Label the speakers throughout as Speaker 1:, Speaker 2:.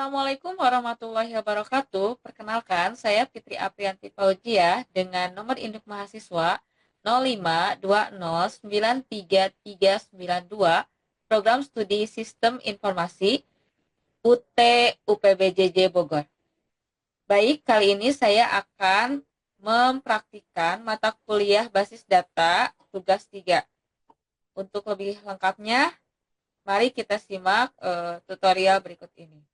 Speaker 1: Assalamualaikum warahmatullahi wabarakatuh. Perkenalkan, saya Fitri Aprianti Fauzia dengan nomor induk mahasiswa 0520933392, Program Studi Sistem Informasi UT UPBJJ Bogor. Baik, kali ini saya akan mempraktikkan mata kuliah basis data tugas 3. Untuk lebih lengkapnya, mari kita simak tutorial berikut ini.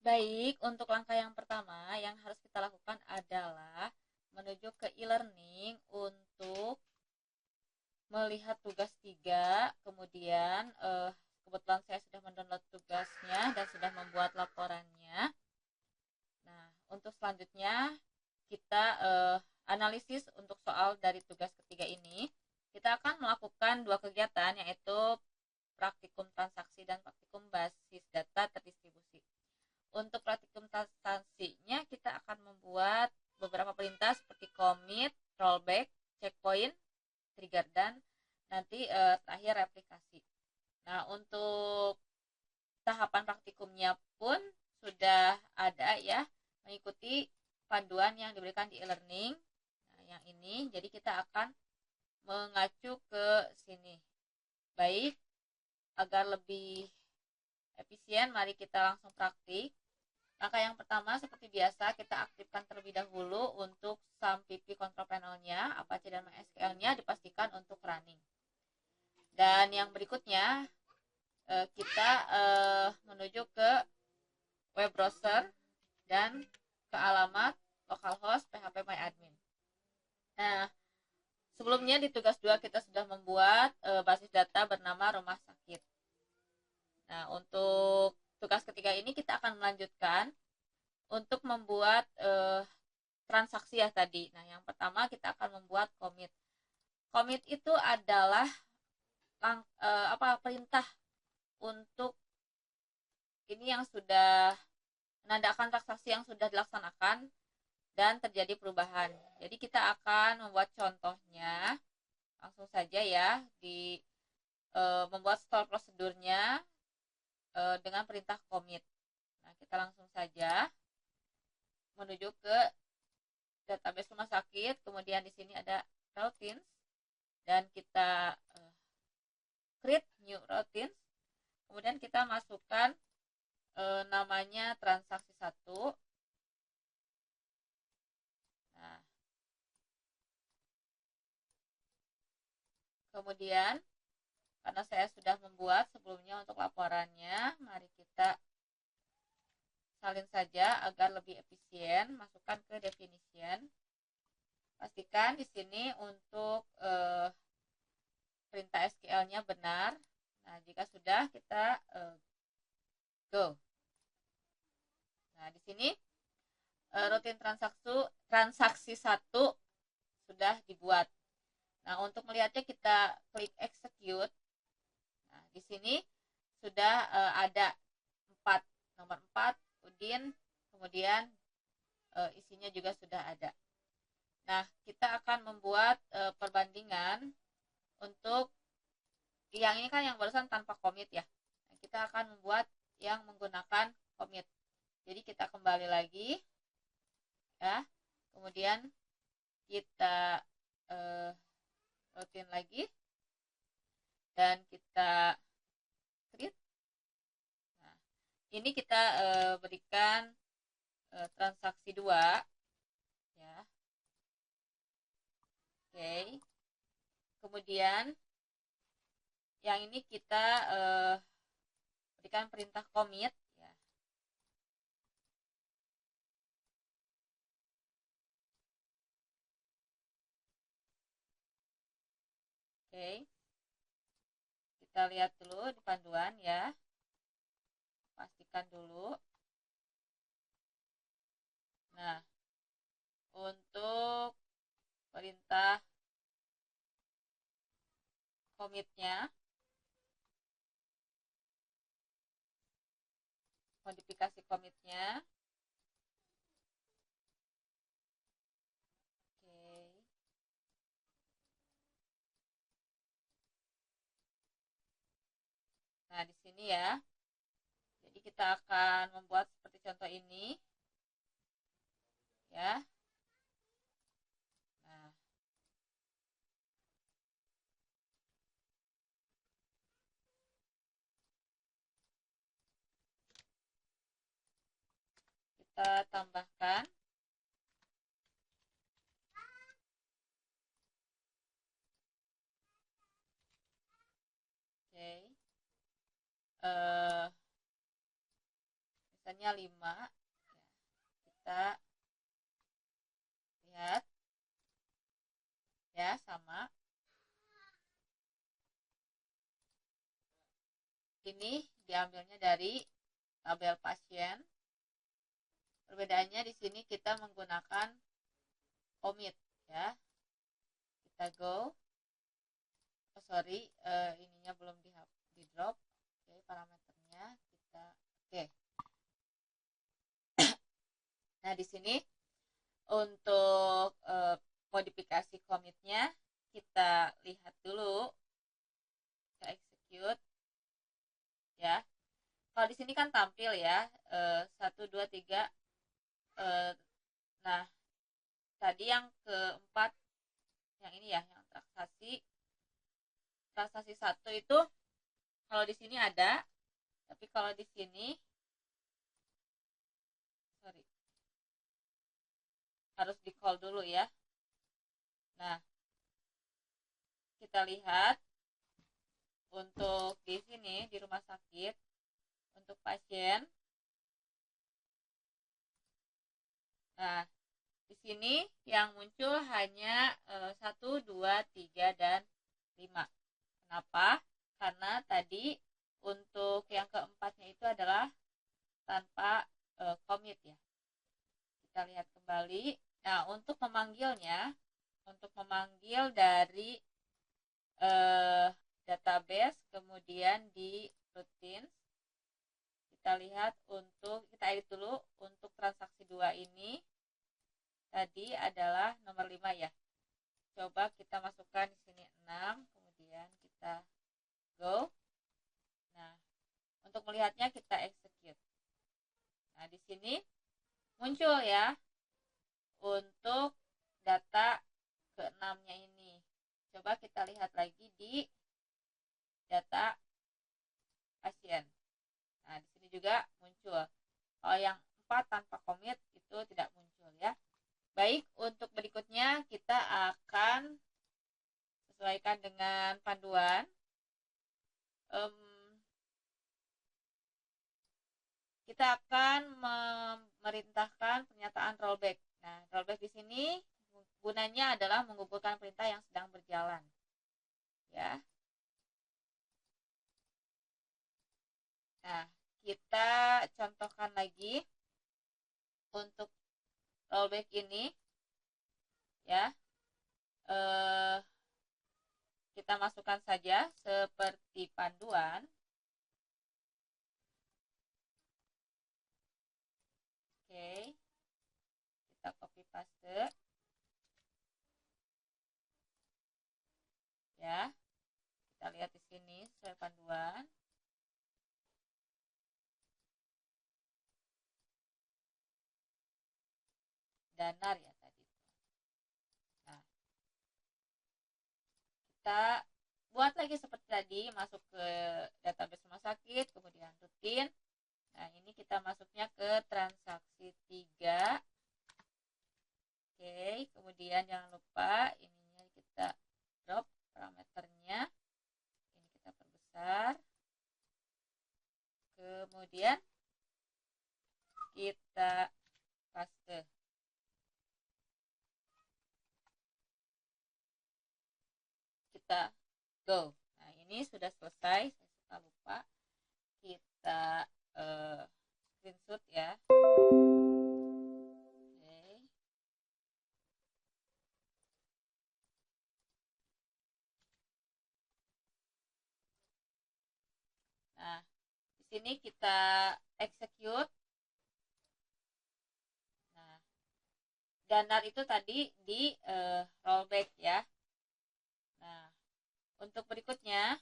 Speaker 1: Baik, untuk langkah yang pertama yang harus kita lakukan adalah menuju ke e-learning untuk melihat tugas 3. Kemudian kebetulan saya sudah mendownload tugasnya dan sudah membuat laporannya. Nah, untuk selanjutnya kita analisis untuk soal dari tugas ketiga ini. Kita akan melakukan dua kegiatan, yaitu praktikum transaksi dan praktikum basis data terdistribusi. Untuk praktikum transaksinya kita akan membuat beberapa perintah seperti commit, rollback, checkpoint, trigger, dan nanti terakhir replikasi. Nah, untuk tahapan praktikumnya pun sudah ada ya, mengikuti panduan yang diberikan di e-learning. Nah, yang ini, jadi kita akan mengacu ke sini. Baik, agar lebih efisien, mari kita langsung praktik. Langkah yang pertama, seperti biasa, kita aktifkan terlebih dahulu untuk SAMPP control panel-nya, Apache dan MySQL-nya dipastikan untuk running. Dan yang berikutnya, kita menuju ke web browser dan ke alamat localhost phpMyAdmin. Nah, sebelumnya di tugas 2 kita sudah membuat basis data bernama rumah sakit. Nah, untuk tugas ketiga ini kita akan melanjutkan untuk membuat transaksi ya tadi. Nah, yang pertama kita akan membuat commit. Commit itu adalah perintah untuk ini yang sudah menandakan transaksi yang sudah dilaksanakan dan terjadi perubahan. Jadi kita akan membuat contohnya langsung saja ya, di membuat store prosedurnya dengan perintah commit. Nah, kita langsung saja menuju ke database rumah sakit. Kemudian di sini ada routines dan kita create new routines. Kemudian kita masukkan namanya transaksi 1. Nah, kemudian karena saya sudah membuat sebelumnya untuk laporannya, mari kita salin saja agar lebih efisien. Masukkan ke definition. Pastikan di sini untuk perintah SQL-nya benar. Nah, jika sudah, kita go. Nah, di sini rutin transaksi 1 sudah dibuat. Nah, untuk melihatnya kita klik execute. Nah, di sini sudah ada 4, nomor 4, Udin, kemudian isinya juga sudah ada. Nah, kita akan membuat perbandingan untuk yang ini kan yang barusan tanpa commit ya. Nah, kita akan membuat yang menggunakan commit. Jadi kita kembali lagi ya. Kemudian kita rutin lagi dan kita create. Nah, ini kita berikan transaksi 2 ya. Oke. Kemudian yang ini kita berikan perintah commit ya. Oke. Kita lihat dulu di panduan ya. Pastikan dulu. Nah, untuk perintah commitnya, modifikasi commitnya. Oke. Nah, di sini ya. Jadi kita akan membuat seperti contoh ini. Ya. Nah, kita tambahkan. Oke. Misalnya 5. Ya, kita lihat. Ya, sama. Ini diambilnya dari tabel pasien. Perbedaannya di sini kita menggunakan commit ya. Kita go. Oh sorry, ininya belum di drop. Oke, parameternya kita oke. Nah, di sini untuk modifikasi commitnya kita lihat dulu. Kita execute ya. Kalau di sini kan tampil ya 1 2 3. Nah, tadi yang keempat, yang ini ya, yang transaksi 1 itu kalau di sini ada, tapi kalau di sini sorry, harus di call dulu ya. Nah, kita lihat untuk di sini di rumah sakit untuk pasien. Nah, di sini yang muncul hanya 1, 2, 3, dan 5. Kenapa? Karena tadi untuk yang keempatnya itu adalah tanpa commit ya. Kita lihat kembali. Nah, untuk memanggilnya, untuk memanggil dari database, kemudian di routines, kita lihat kita edit dulu untuk transaksi 2 ini. Tadi adalah nomor 5 ya. Coba kita masukkan di sini 6, kemudian kita go. Nah, untuk melihatnya kita execute. Nah, di sini muncul ya untuk data ke-6-nya ini. Coba kita lihat lagi di data pasien. Nah, di sini juga muncul. Kalau yang 4 tanpa commit itu tidak muncul ya. Baik, untuk berikutnya kita akan sesuaikan dengan panduan. Kita akan memerintahkan pernyataan rollback. Nah, rollback di sini gunanya adalah mengumpulkan perintah yang sedang berjalan. Ya. Nah, kita contohkan lagi untuk rollback ini. Ya. Kita masukkan saja seperti panduan. Oke. Kita copy paste. Ya. Kita lihat di sini sesuai panduan. Danar ya tadi. Nah, kita buat lagi seperti tadi, masuk ke database rumah sakit, kemudian rutin. Nah, ini kita masuknya ke transaksi 3. Oke, kemudian jangan lupa ininya kita drop parameternya. Ini kita perbesar. Kemudian kita paste. Kita go. Nah, ini sudah selesai. Saya suka lupa. Kita screenshot ya. Nah, di sini kita execute. Nah, danar itu tadi di rollback ya. Nah, untuk berikutnya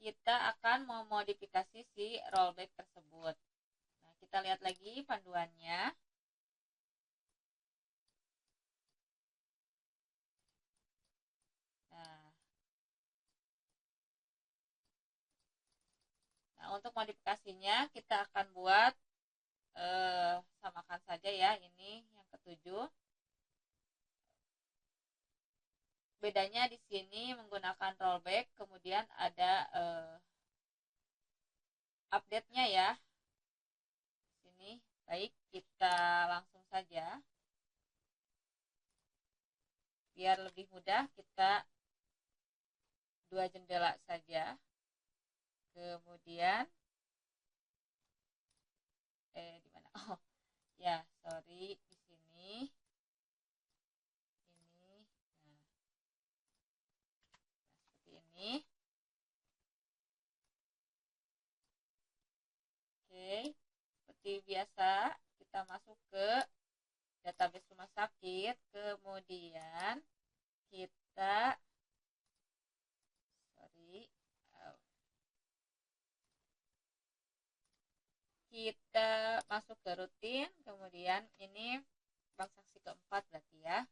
Speaker 1: kita akan memodifikasi si rollback tersebut. Nah, kita lihat lagi panduannya. Nah, untuk modifikasinya kita akan buat samakan saja ya, ini yang ketujuh. Bedanya di sini menggunakan rollback, kemudian ada update-nya ya. Sini, baik, kita langsung saja. Biar lebih mudah, kita dua jendela saja. Kemudian di mana? Oh, ya, sorry, di sini. Ini. Nah, seperti ini. Oke, seperti biasa kita masuk ke database rumah sakit, kemudian kita kita masuk ke rutin, kemudian ini transaksi keempat berarti ya,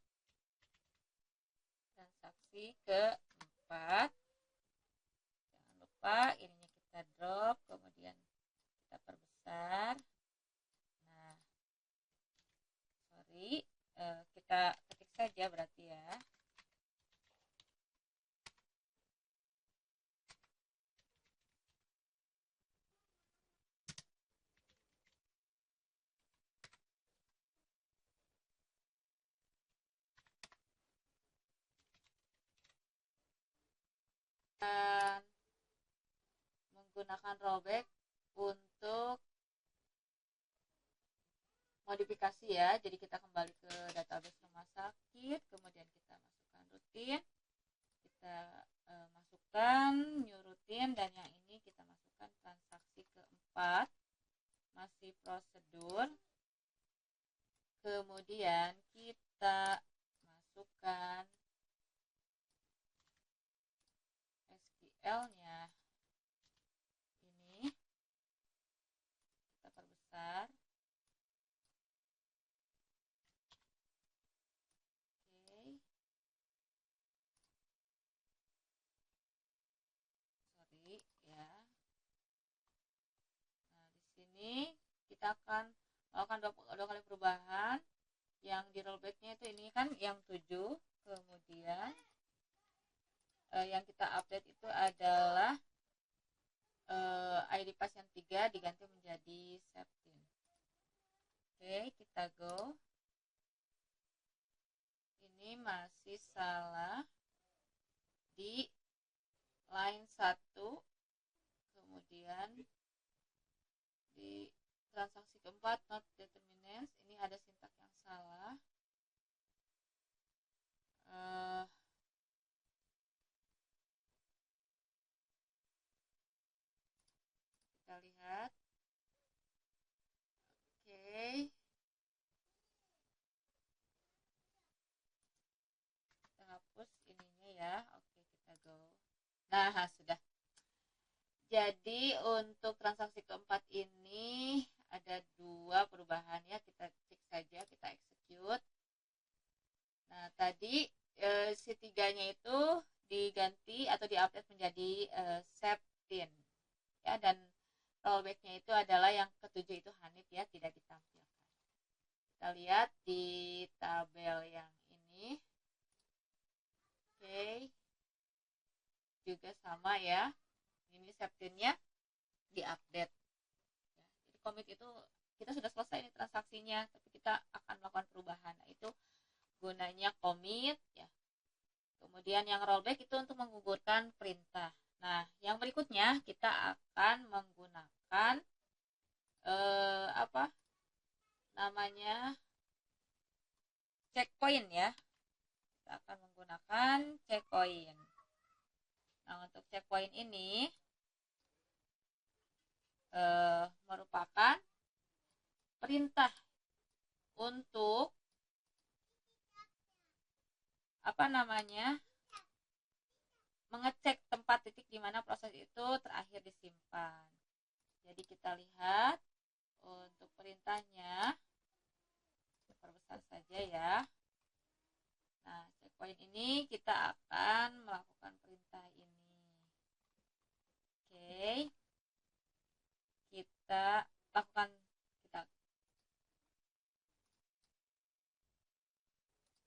Speaker 1: transaksi keempat, jangan lupa ininya kita drop, kemudian kita perbesar. Nah, sorry, kita ketik saja berarti ya. Dan menggunakan rollback untuk modifikasi ya, jadi kita kembali ke database rumah sakit, kemudian kita masukkan rutin, kita masukkan new rutin, dan yang ini kita masukkan transaksi keempat, masih prosedur, kemudian kita masukkan SQL-nya, ini kita perbesar. Ini kita akan melakukan dua kali perubahan. Yang di rollbacknya itu ini kan yang 7, kemudian yang kita update itu adalah ID pasien 3 diganti menjadi 17. Oke, kita go. Ini masih salah di line 1, kemudian di transaksi keempat not determinants ini ada sintak yang salah. Kita lihat. Oke, kita hapus ininya ya. Oke, kita go. Nah, sudah. Jadi untuk transaksi keempat ini ada 2 perubahan ya, kita cek saja, kita execute. Nah, tadi si 3-nya itu diganti atau diupdate menjadi 17 ya, dan rollback-nya itu adalah yang ketujuh itu Hanif ya, tidak ditampilkan. Kita lihat di tabel yang ini. Oke, juga sama ya, ini 17-nya diupdate ya. Jadi commit itu kita sudah selesai ini transaksinya, tapi kita akan melakukan perubahan. Nah, itu gunanya commit ya. Kemudian yang rollback itu untuk menggugurkan perintah. Nah, yang berikutnya kita akan menggunakan apa namanya, checkpoint ya. Kita akan menggunakan checkpoint. Nah, untuk checkpoint ini merupakan perintah untuk apa namanya, mengecek tempat titik di mana proses itu terakhir disimpan. Jadi kita lihat untuk perintahnya, perbesar saja ya. Nah, checkpoint ini kita akan melakukan perintah ini. Oke. Kita lakukan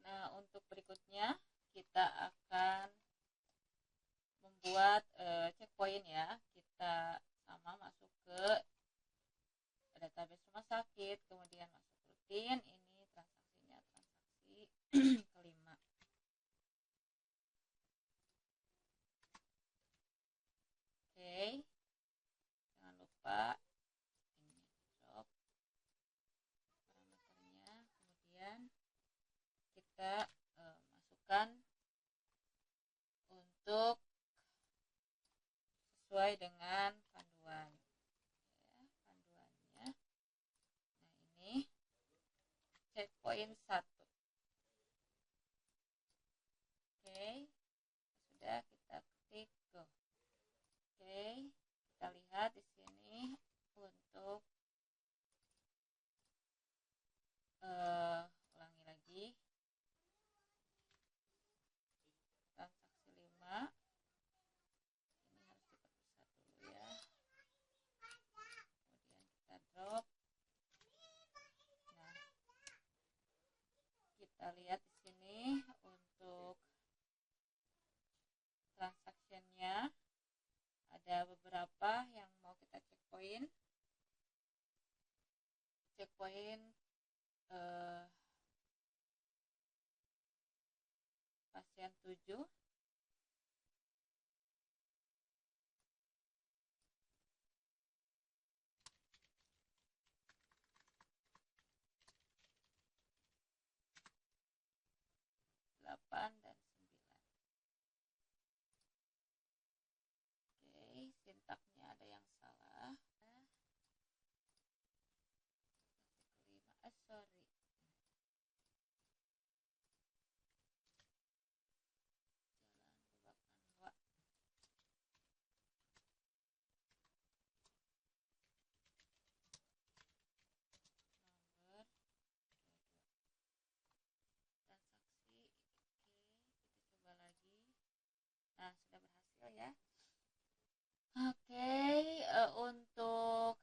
Speaker 1: Nah, untuk berikutnya kita akan membuat checkpoint ya. Kita sama masuk ke database rumah sakit, kemudian masuk rutin. Ini transaksinya transaksi kelima. Oke, jangan lupa ini drop parameternya, kemudian kita masukkan untuk sesuai dengan panduan ya, panduannya. Nah, ini checkpoint 1. Oke, sudah, kita klik go. Oke, kita lihat di sini untuk ulangi lagi transaksi 5. Ini harus diperbesar dulu ya, kemudian kita drop. Nah, kita lihat di sini untuk transaksinya ada beberapa yang mau kita checkpoint pasien 7, dan 9. Oke, sintaknya ada yang salah. Kelima, sorry. Nah, sudah berhasil ya. Oke, untuk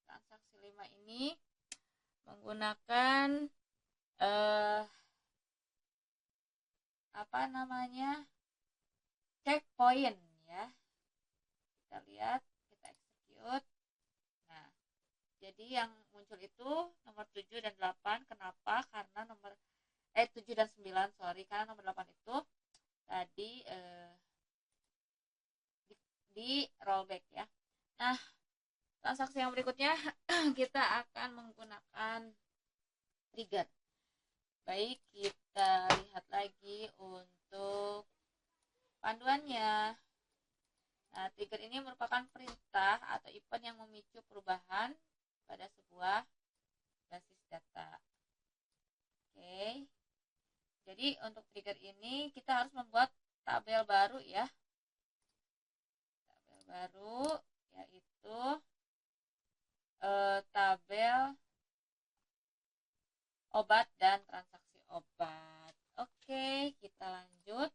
Speaker 1: transaksi 5 ini menggunakan apa namanya? Checkpoint ya. Kita lihat, kita execute. Nah, jadi yang muncul itu nomor 7 dan 8. Kenapa? Karena nomor 7 dan 9, sorry. Karena nomor 8 itu tadi di rollback ya. Nah, transaksi yang berikutnya kita akan menggunakan trigger. Baik, kita lihat lagi untuk panduannya. Nah, trigger ini merupakan perintah atau event yang memicu perubahan pada sebuah basis data. Oke. Jadi untuk trigger ini kita harus membuat tabel baru ya. Tabel baru yaitu tabel obat dan transaksi obat. Oke, kita lanjut.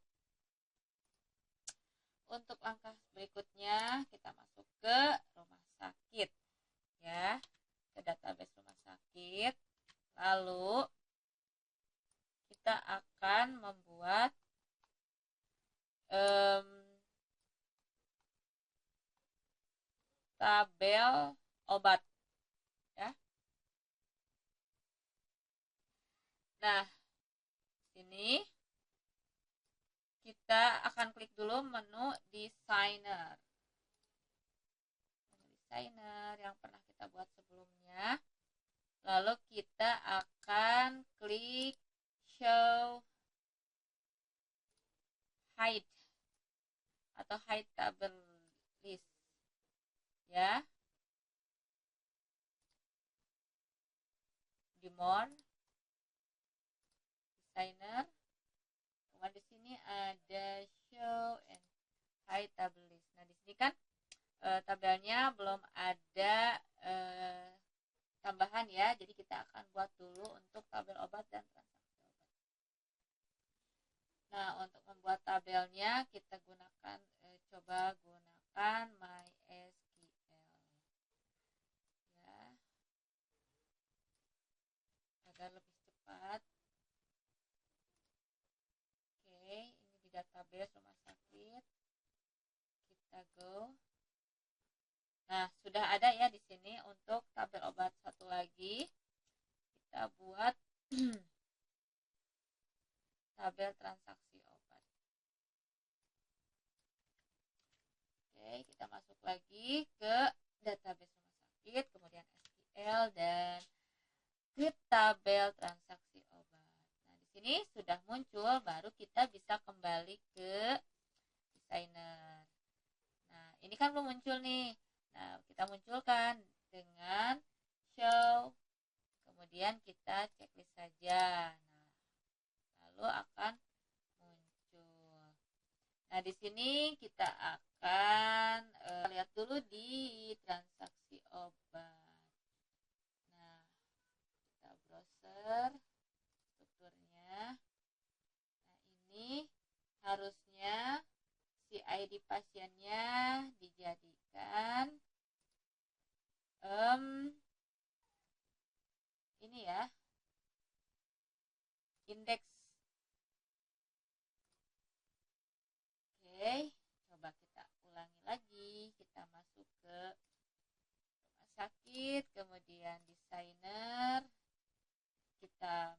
Speaker 1: Untuk langkah berikutnya kita masuk ke rumah sakit ya, ke database rumah sakit. Lalu kita akan membuat tabel obat ya. Nah, sini kita akan klik dulu menu designer. Menu designer yang pernah kita buat sebelumnya. Lalu kita akan klik show hide atau hide table list ya. Di more designer, kemudian di sini ada show and hide table list. Nah, di sini kan tabelnya belum ada tambahan ya, jadi kita akan buat dulu untuk tabel obat dan transaksi obat. Nah, untuk membuat tabelnya kita gunakan coba gunakan MySQL ya, agar lebih cepat. Oke, ini di database rumah sakit. Kita go. Nah, sudah ada ya di sini untuk tabel obat. Satu lagi kita buat tabel transaksi obat. Oke, kita masuk lagi ke database rumah sakit, kemudian SQL dan ke tabel transaksi obat. Nah, di sini sudah muncul, baru kita bisa kembali ke designer. Nah, ini kan belum muncul nih. Nah, kita munculkan dengan show, kemudian kita checklist saja. Nah, lalu akan muncul. Nah, di sini kita akan lihat dulu di transaksi obat. Nah, kita browser strukturnya. Nah, ini harusnya si ID pasiennya dijadikan ini ya, indeks. Oke, coba kita ulangi lagi. Kita masuk ke rumah sakit, kemudian designer. Kita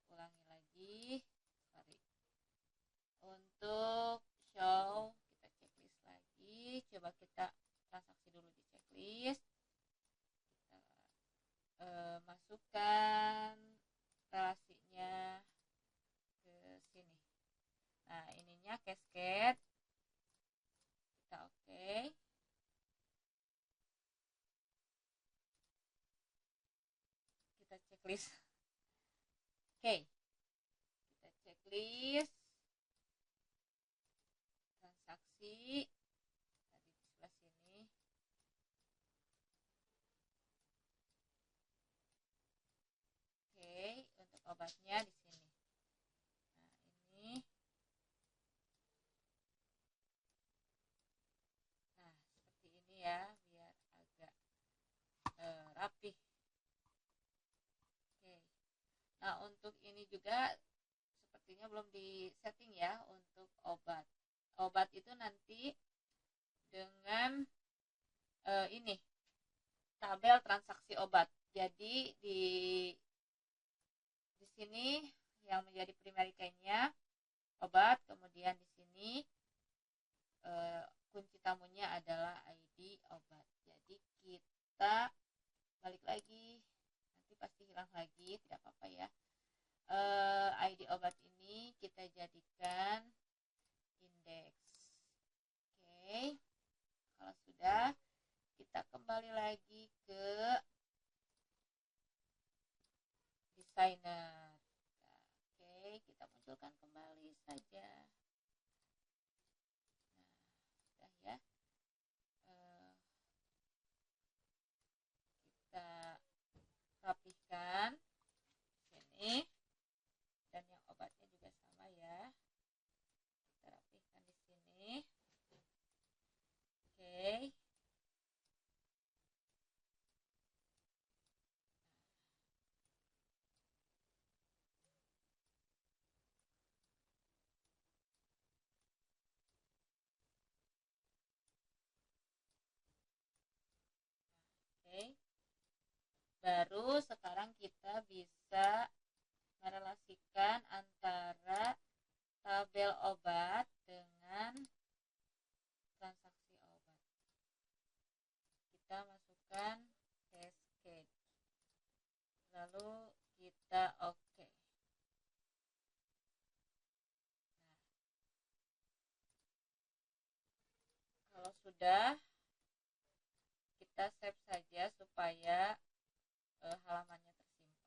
Speaker 1: ulangi lagi. Sorry. Untuk show, kita checklist lagi. Coba kita transaksi dulu di checklist. Kita masukkan relasinya ke sini. Nah, ininya cascade. Kita oke. Kita checklist. Oke. Kita checklist transaksi tadi di sebelah sini. Oke, untuk obatnya di sini. Nah, ini. Nah, seperti ini ya, biar agak rapih. Oke. Nah, untuk ini juga sepertinya belum di setting ya untuk obat. Obat itu nanti dengan ini tabel transaksi obat. Jadi di sini yang menjadi primary key-nya obat, kemudian di sini kunci tamunya adalah ID obat. Jadi kita balik lagi, nanti pasti hilang lagi, tidak apa-apa ya. ID obat ini kita jadikan indeks. Oke, kalau sudah, kita kembali lagi ke designer. Oke, kita munculkan kembali saja. Nah, sudah ya. Kita rapihkan sini, dan yang obatnya juga sama ya. Kita rapihkan di sini. Oke. Oke. Baru sekarang kita bisa merelasikan antara tabel obat dengan transaksi obat. Kita masukkan cascade. Lalu kita oke. Nah, kalau sudah, kita save saja supaya halamannya tersimpan.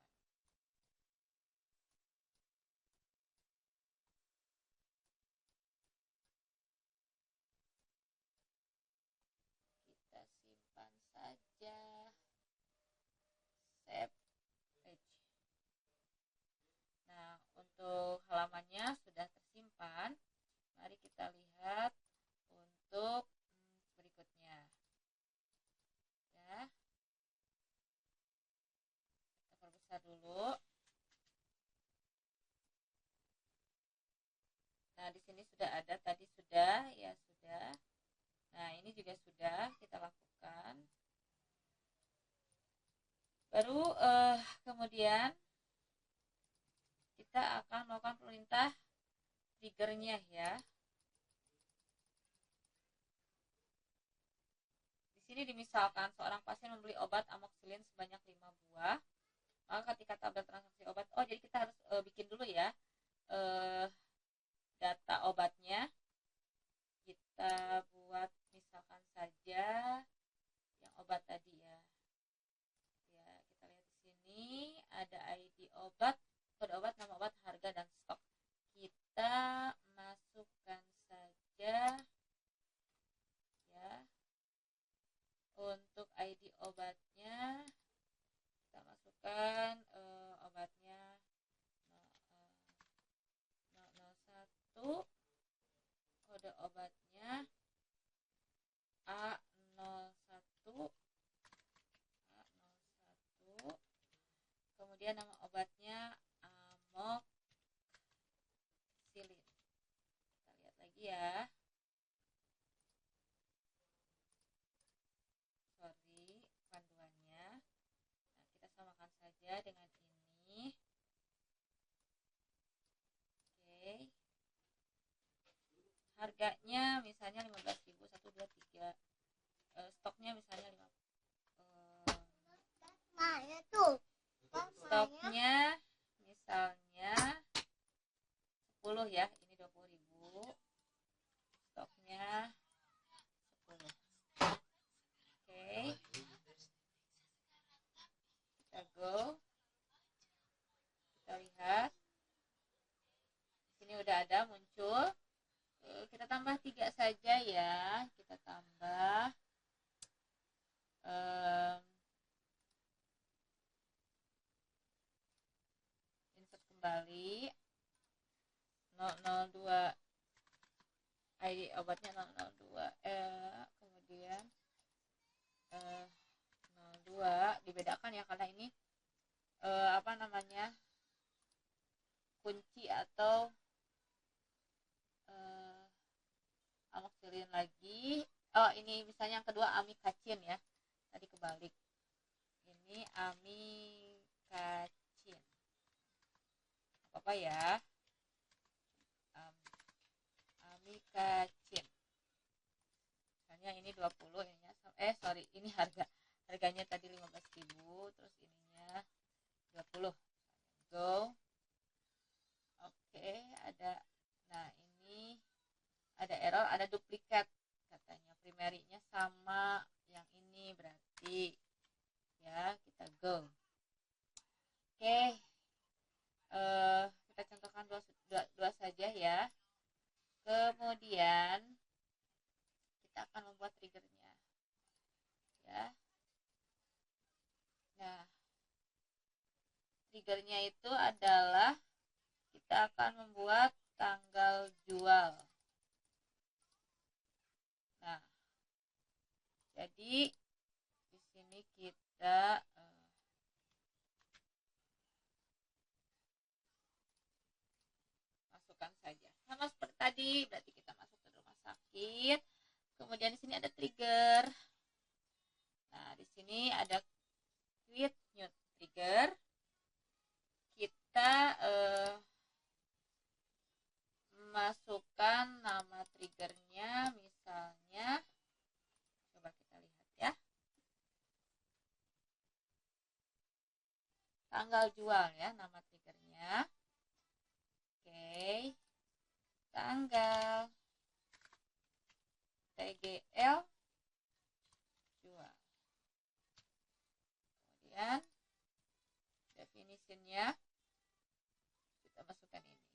Speaker 1: semuanya sudah tersimpan. Mari kita lihat untuk berikutnya. Ya. Kita perbesar dulu. Nah, di sini sudah ada, tadi sudah, ya sudah. Nah, ini juga sudah kita lakukan. Baru kemudian kita akan melakukan perintah triggernya ya. Di sini dimisalkan seorang pasien membeli obat amoxicillin sebanyak 5 buah. Maka ketika tabel transaksi obat, jadi kita harus bikin dulu ya data obatnya. Kita buat misalkan saja yang obat tadi ya. Ya, kita lihat di sini ada ID obat, kode obat, nama obat, harga dan stok. Kita masukkan saja ya. Untuk ID obatnya kita masukkan obatnya 001, kode obatnya A01, kemudian nama obatnya amoxicillin. Kita lihat lagi ya. Panduannya. Nah, kita samakan saja dengan ini. Oke. Harganya misalnya 15.000, 1 2 3. Stoknya misalnya 5. Stoknya misalnya 10 ya. Ini 20.000. Stoknya 10. Oke. Kita go. Kita lihat. Di sini udah ada muncul. Kita tambah 3 saja ya. Kita tambah insert kembali 002, ID obatnya 002, kemudian 02 dibedakan ya karena ini kunci atau amoxicillin lagi. Ini misalnya yang kedua amikacin ya. Tadi kebalik. Ini amikacin. Apa ya? Amikacin. Misalnya ini 20 ininya. Ini harganya tadi 15.000, terus ininya 20. Go. Oke, ada. Nah, ini ada error, ada duplikat katanya, primerinya sama yang ini, berarti ya kita go. Oke, kita contohkan dua saja ya. Kemudian kita akan membuat triggernya ya. Nah, triggernya itu adalah kita akan membuat tanggal jual. Nah, jadi di sini kita masukkan saja sama seperti tadi, berarti kita masuk ke rumah sakit. Kemudian di sini ada trigger. Nah, di sini ada create new trigger. Kita masukkan nama triggernya, misalnya coba kita lihat ya, tanggal jual ya, nama triggernya. Oke, tanggal, TGL jual. Kemudian definitionnya kita masukkan ini.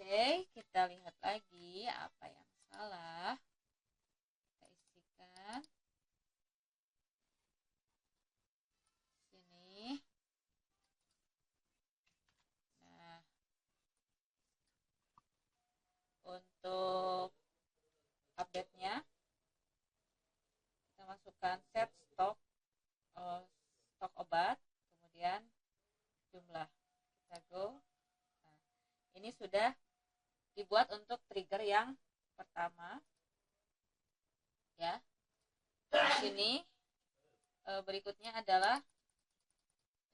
Speaker 1: Oke, kita lihat lagi apa yang salah. Kita isikan sini. untuk update-nya kita masukkan set stok stok obat, kemudian jumlah, kita go. Nah, ini sudah dibuat untuk trigger yang pertama ya. Di sini berikutnya adalah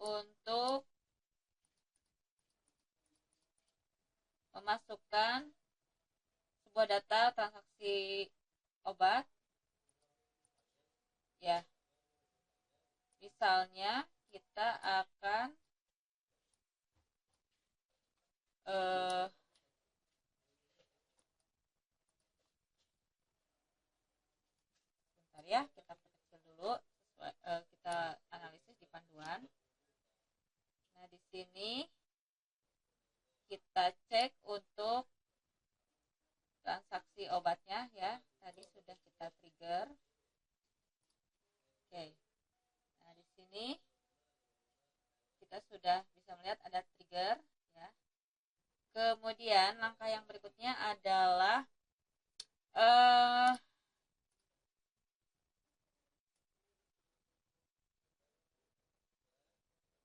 Speaker 1: untuk memasukkan sebuah data transaksi obat ya. Misalnya kita akan bentar ya, kita perkecil dulu kita analisis di panduan. Nah, di sini kita cek untuk transaksi obatnya ya, tadi sudah kita trigger. Oke. Nah, di sini kita sudah bisa melihat ada trigger ya. Kemudian langkah yang berikutnya adalah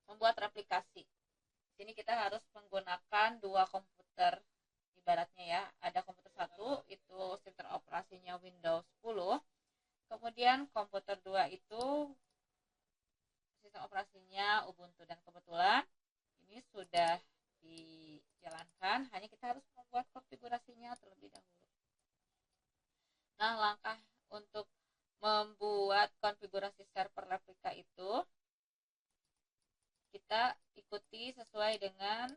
Speaker 1: membuat replikasi. Di sini kita harus menggunakan dua komputer ibaratnya ya. Ada komputer satu itu sistem operasinya Windows 10. Kemudian komputer 2 itu sistem operasinya Ubuntu, dan kebetulan ini sudah dijalankan, hanya kita harus membuat konfigurasinya terlebih dahulu. Nah, langkah untuk membuat konfigurasi server replika itu kita ikuti sesuai dengan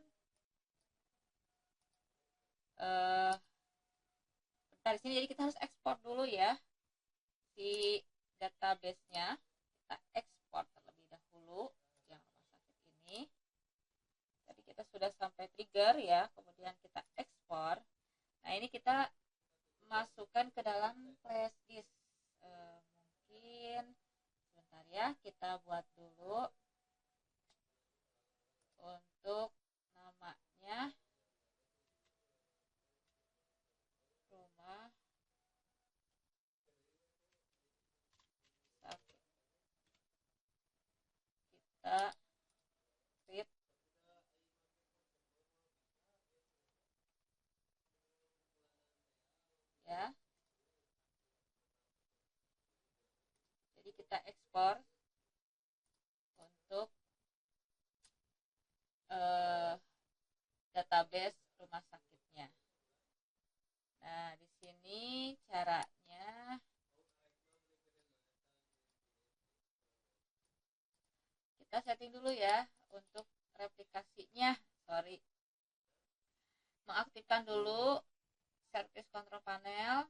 Speaker 1: di sini. Jadi kita harus ekspor dulu ya si database-nya, kita ekspor terlebih dahulu yang rumah sakit ini. Tadi kita sudah sampai trigger ya, kemudian kita ekspor. Nah, ini kita masukkan ke dalam flash disk. Mungkin sebentar ya, kita buat dulu untuk namanya rumah sakit. Kita read ya. Jadi kita ekspor untuk database rumah sakitnya. Nah, di sini caranya kita setting dulu ya untuk replikasinya. Mengaktifkan dulu service control panel.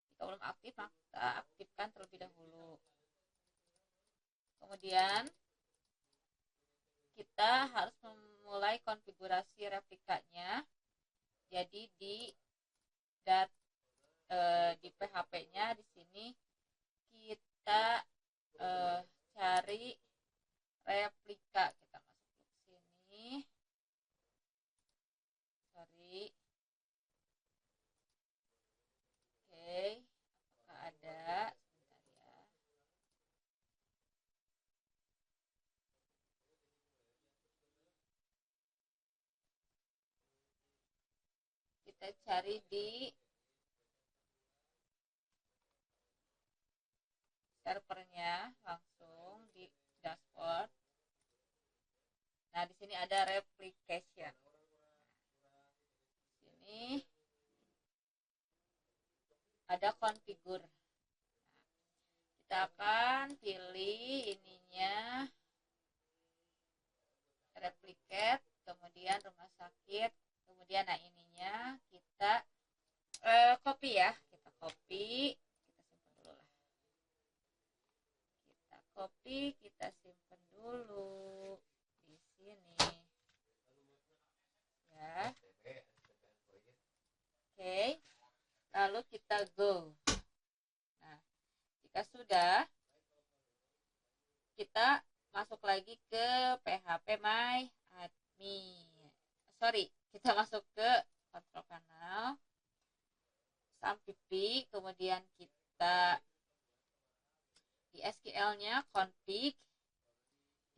Speaker 1: Jika belum aktif, maka aktifkan terlebih dahulu. Kemudian kita harus memulai konfigurasi replikanya. Jadi di PHP-nya di sini kita cari replika, kita masuk ke sini. Oke, apakah ada? Sebentar ya. Kita cari di servernya langsung di dashboard. Nah, di sini ada replication. Di sini ada configure. Kita akan pilih ininya replicate, kemudian rumah sakit, kemudian nah ininya kita copy ya, kita copy, kita simpan dulu lah. Kita copy, kita simpan dulu di sini ya. Oke, lalu kita go. Nah, jika sudah, kita masuk lagi ke PHP My Admin. Sorry, kita masuk ke control panel. sampipi, kemudian kita di SQL-nya config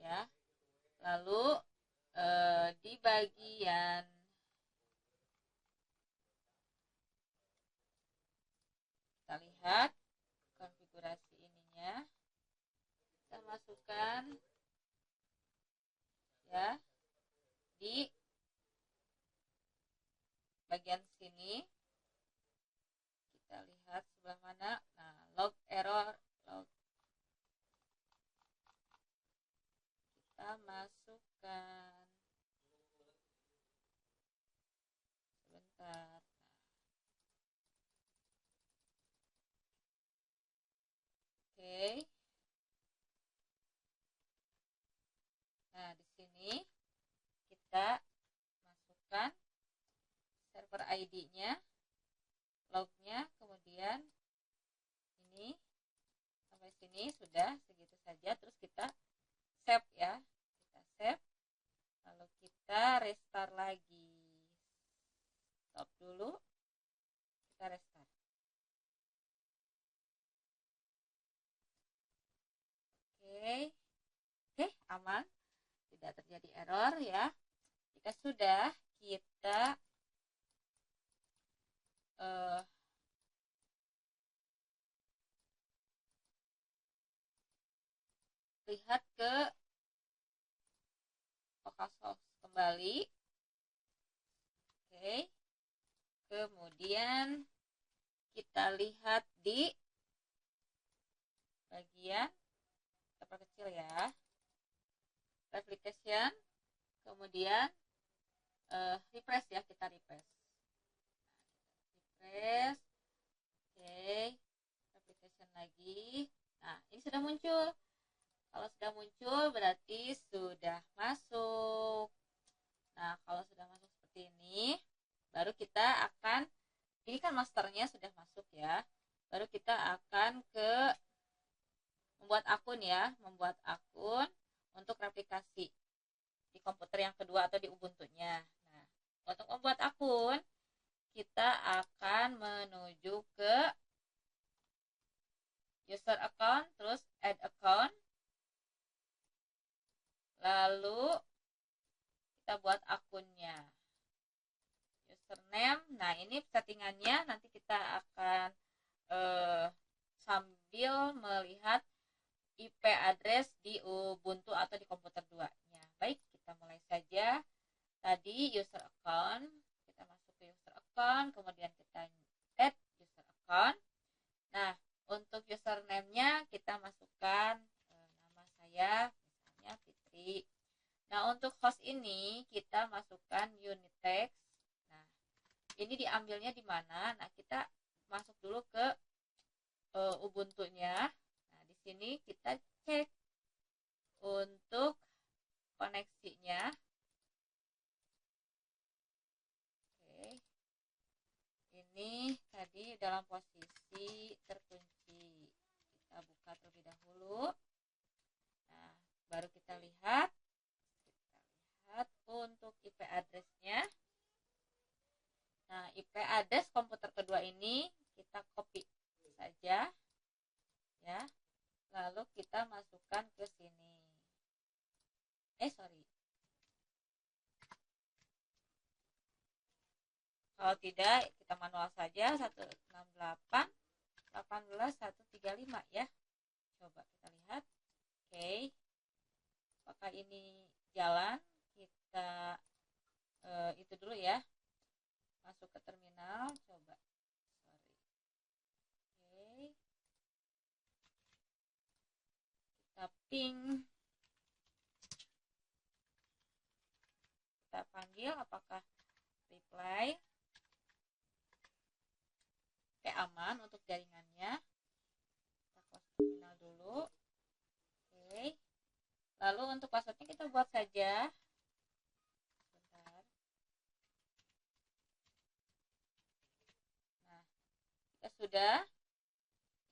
Speaker 1: ya. Lalu di bagian kita lihat konfigurasi ininya, kita masukkan ya di bagian sini. Kita lihat sebelah mana. Nah, log error, log kita masukkan sebentar. Oke. Nah, di sini kita masukkan server ID-nya, lognya, kemudian ini sampai sini sudah segitu saja. Terus kita save ya, kita save, lalu kita restart lagi. Stop dulu, kita restart. Oke, aman, tidak terjadi error ya. Jika sudah, kita lihat ke localhost kembali. Oke, kemudian kita lihat di bagian, kita perkecil ya, replication, kemudian refresh ya, kita refresh. Refresh. Oke, replication lagi. Nah, ini sudah muncul. Kalau sudah muncul berarti sudah masuk. Nah, kalau sudah masuk seperti ini, baru kita akan, ini kan masternya sudah masuk ya, baru kita akan ke membuat akun ya, membuat akun untuk replikasi di komputer yang kedua atau di Ubuntu-nya. Nah, untuk membuat akun, kita akan menuju ke user account, terus add account, lalu kita buat akunnya, username. Nah, ini settingannya nanti kita akan sambil melihat IP address di Ubuntu atau di komputer 2-nya. Baik, kita mulai saja. Tadi user account, kita masuk ke user account, kemudian kita add user account. Nah, untuk username-nya kita masukkan nama saya, misalnya Fitri. Nah, untuk host ini kita masukkan Unitext. Nah, ini diambilnya di mana? Nah, kita masuk dulu ke Ubuntu-nya. Nah, di sini kita cek untuk koneksinya. Oke. Ini tadi dalam posisi terkunci. Kita buka terlebih dahulu. Nah, baru kita lihat. Untuk IP address-nya. Nah, IP address komputer kedua ini kita copy saja ya. Lalu kita masukkan ke sini. Kalau tidak, kita manual saja 168.18.135 ya. Coba kita lihat. Oke. Apakah ini jalan? Kita itu dulu ya, masuk ke terminal, coba. Oke, kita ping, kita panggil apakah reply. Oke, aman untuk jaringannya. Kita close terminal dulu. Oke, lalu untuk passwordnya kita buat saja. Sudah,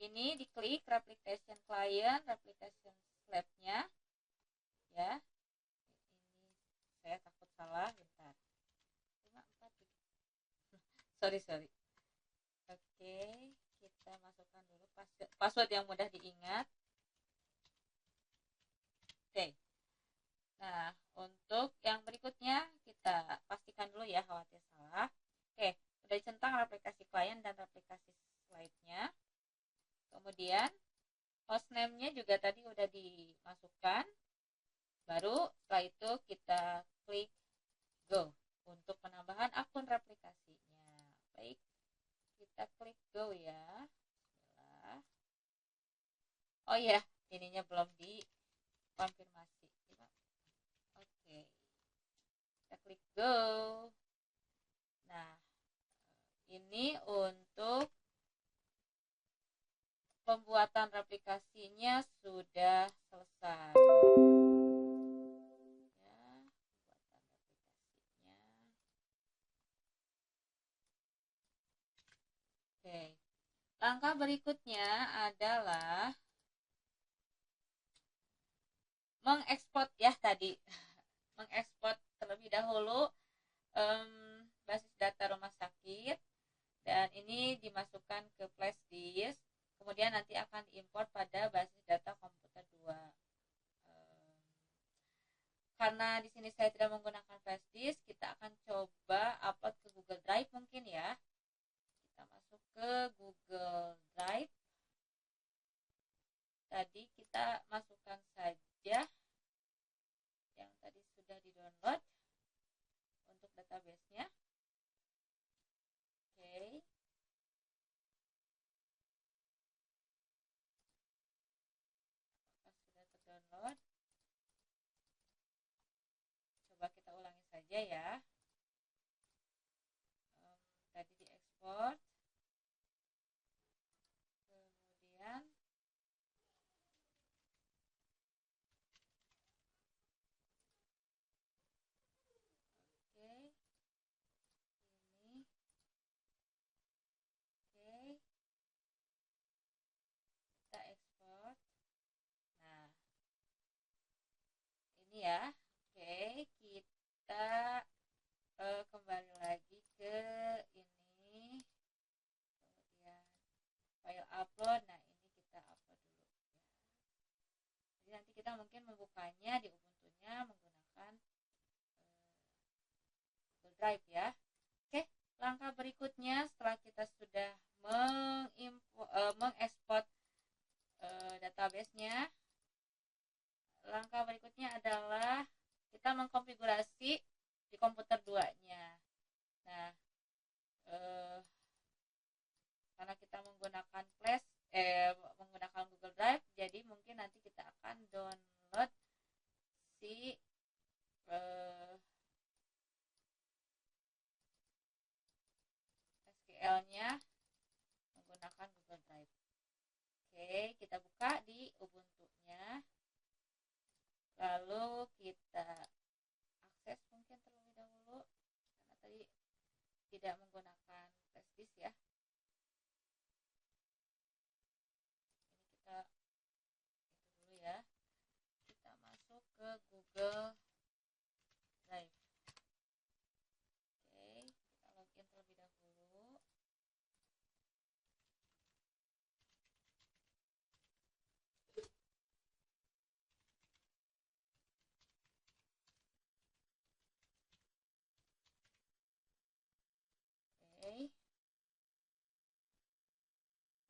Speaker 1: ini diklik replication client, replication lab-nya ya. Ini saya takut salah, bentar. 54 sorry. Oke, Oke, kita masukkan dulu password yang mudah diingat. Oke. Nah, untuk yang berikutnya kita pastikan dulu ya, khawatir salah. Oke, udah centang replikasi klien dan replikasi slide-nya. Kemudian hostname-nya juga tadi udah dimasukkan. Baru setelah itu kita klik go untuk penambahan akun replikasinya. Baik, kita klik go ya. Bismillah. Oh ya, ininya belum dikonfirmasi. Oke, kita klik go. Nah, ini untuk pembuatan replikasinya sudah selesai. Ya, pembuatan replikasinya. Oke, langkah berikutnya adalah mengekspor ya tadi. Mengekspor terlebih dahulu basis data rumah sakit, dan ini dimasukkan ke flash disk, kemudian nanti akan diimport pada basis data komputer 2. Karena di sini saya tidak menggunakan flash disk, kita akan coba upload ke Google Drive mungkin ya. Kita masuk ke Google Drive. Tadi kita masukkan saja yang tadi sudah di-download untuk database-nya. Oke. Sudah terdownload. Coba kita ulangi saja ya. Tadi diekspor. Kemudian oke. Ini oke. Kita ekspor. Nah, ini ya. Oke, kita kembali lagi ke ini. Kemudian file upload. Nah, ini kita upload dulu ya. Jadi nanti kita mungkin membukanya di Ubuntu-nya menggunakan Google Drive ya. Oke, langkah berikutnya setelah kita sudah mengekspor database-nya, langkah berikutnya adalah kita mengkonfigurasi di komputer 2-nya. Nah, karena kita menggunakan flash, menggunakan Google Drive, jadi mungkin nanti kita akan download si SQL-nya menggunakan Google Drive. Oke, kita buka di Ubuntu-nya. Lalu kita akses mungkin terlebih dahulu, karena tadi tidak menggunakan flash disk ya. Ini kita itu dulu ya. Kita masuk ke Google Drive. Oke, kita login terlebih dahulu. Oke.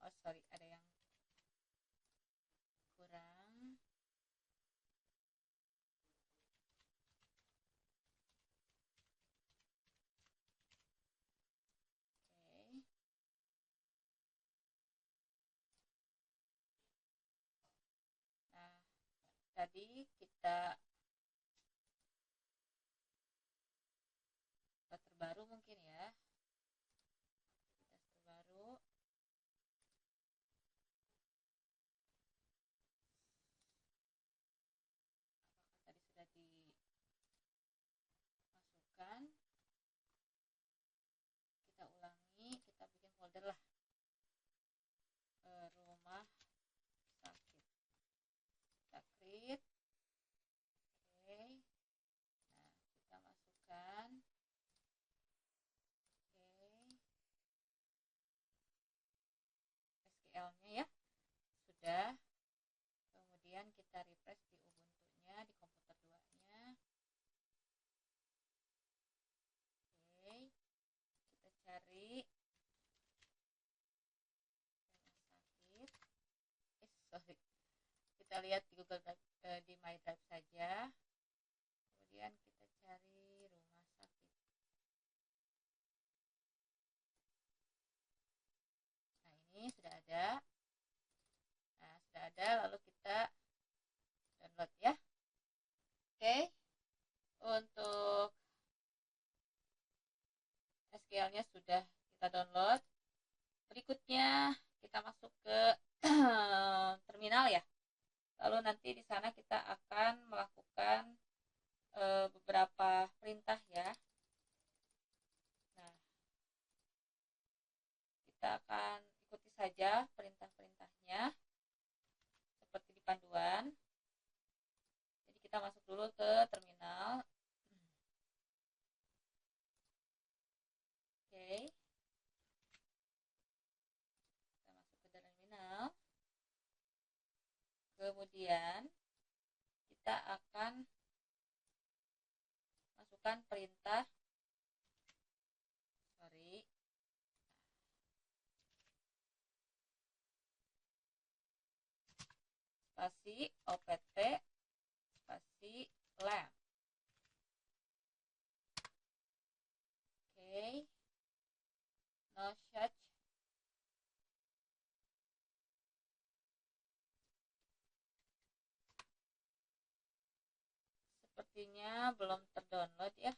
Speaker 1: Oh, sorry, ada yang kurang. Oke. Nah, tadi kita terbaru mungkin ya. Aktivitas terbaru. Apakah tadi sudah dimasukkan? Kita ulangi, kita bikin folder lah. Rumah sakit. Kita create. kita lihat di Google Drive, di My Drive saja. Kemudian kita cari rumah sakit. Nah, ini sudah ada. Nah, sudah ada, lalu kita download ya. Oke. Untuk SQL-nya sudah kita download. Berikutnya kita masuk ke terminal ya. Lalu nanti di sana kita akan melakukan beberapa perintah ya. Nah, kita akan ikuti saja perintah-perintahnya seperti di panduan. Jadi kita masuk dulu ke terminal. Oke. Kita masuk ke terminal. Kemudian kita akan masukkan perintah spasi opt spasi lamp. Oke. No search. Sepertinya belum terdownload ya.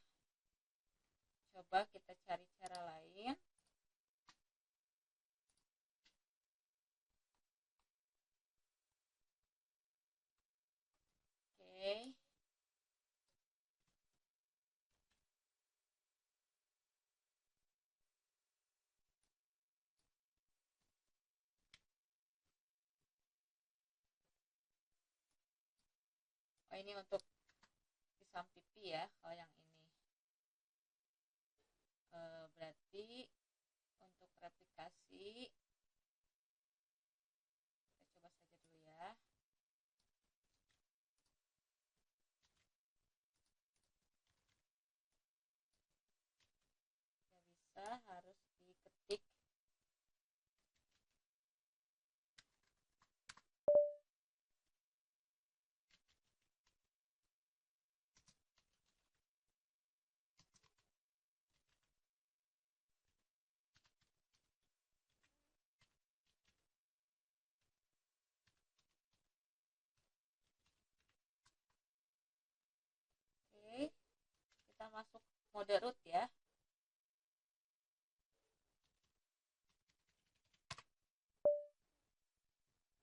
Speaker 1: Coba kita cari cara lain. Oke. Oh, ini untuk pisang pipi ya. Kalau yang ini berarti untuk replikasi kita coba saja dulu ya. Tidak bisa, harus diketik. Oke, kita masuk mode root ya.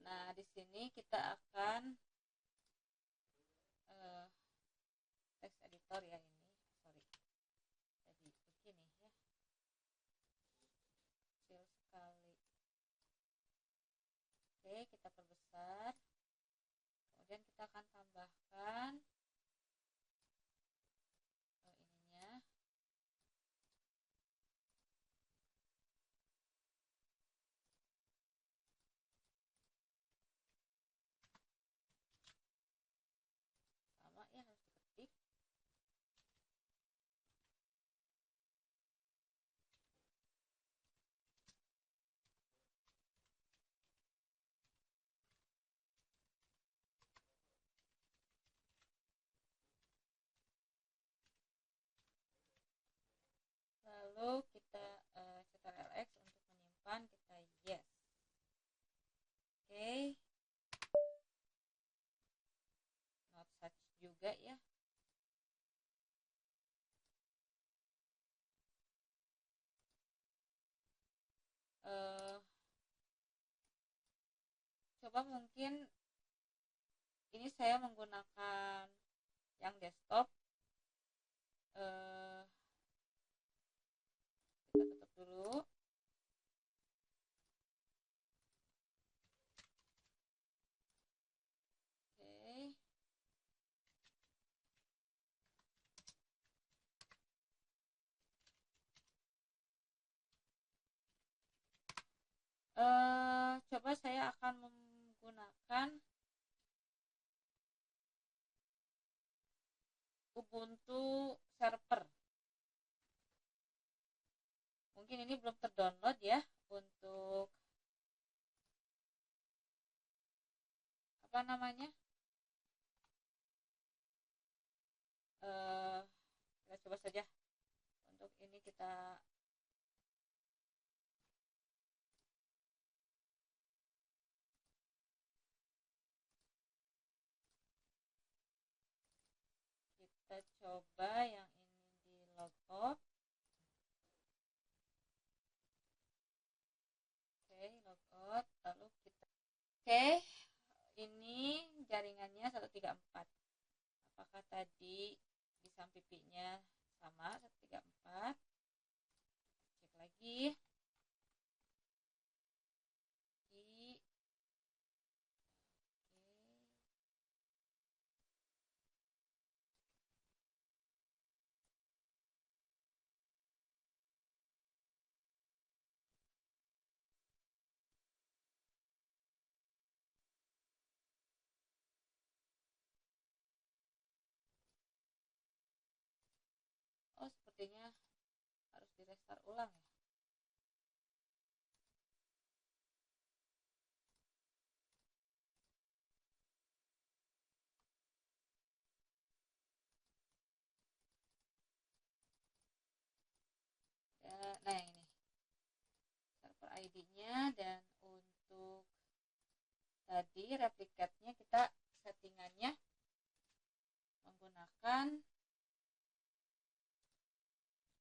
Speaker 1: Nah, di sini kita akan text editor ya ini. Sorry. Jadi begini ya. Kecil sekali. Oke, kita perbesar. Kemudian kita akan tambahkan ininya. Sama ya, harus diketik. Lalu kita Ctrl X untuk menyimpan, kita yes. Oke. Not such juga ya. Coba mungkin ini saya menggunakan yang desktop. Kita tutup dulu. Oke. Coba saya akan menggunakan Ubuntu Server. Mungkin ini belum terdownload ya untuk apa namanya, kita coba saja untuk ini kita coba yang ini di logout. Oke, logout, lalu kita ini jaringannya 134. Apakah tadi di samping pipinya sama 134? Cek lagi. Di oh sepertinya harus di restart ulang ya. Nah yang ini server ID-nya, dan untuk tadi replicate-nya kita settingannya menggunakan,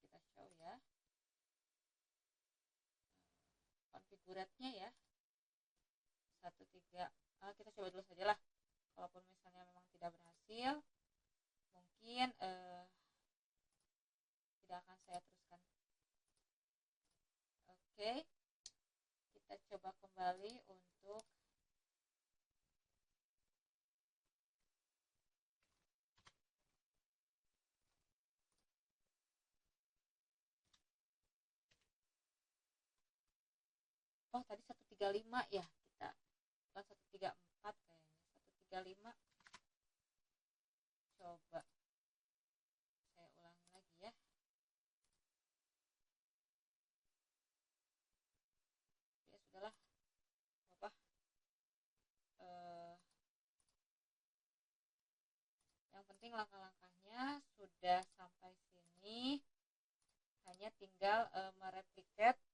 Speaker 1: kita show ya, konfiguratnya ya 13. Kita coba dulu saja lah, kalaupun misalnya memang tidak berhasil mungkin tidak akan saya teruskan. Oke, kita coba kembali untuk tadi 135 ya, kita bukan 134 kayaknya, 135. Coba saya ulangi lagi ya. Ya sudahlah, apa yang penting langkah-langkahnya sudah sampai sini, hanya tinggal mereplikasi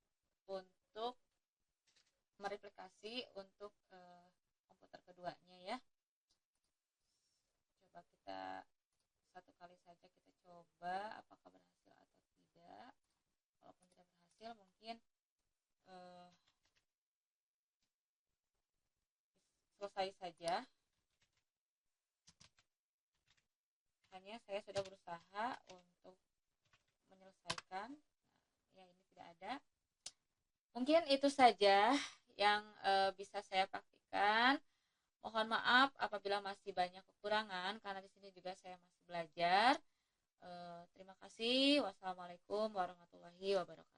Speaker 1: untuk komputer keduanya ya. Coba kita satu kali saja kita coba apakah berhasil atau tidak. Kalaupun tidak berhasil mungkin selesai saja. Hanya saya sudah berusaha untuk menyelesaikan. Nah, ya ini tidak ada. Mungkin itu saja yang bisa saya praktikkan. Mohon maaf apabila masih banyak kekurangan, karena di sini juga saya masih belajar. Terima kasih. Wassalamualaikum warahmatullahi wabarakatuh.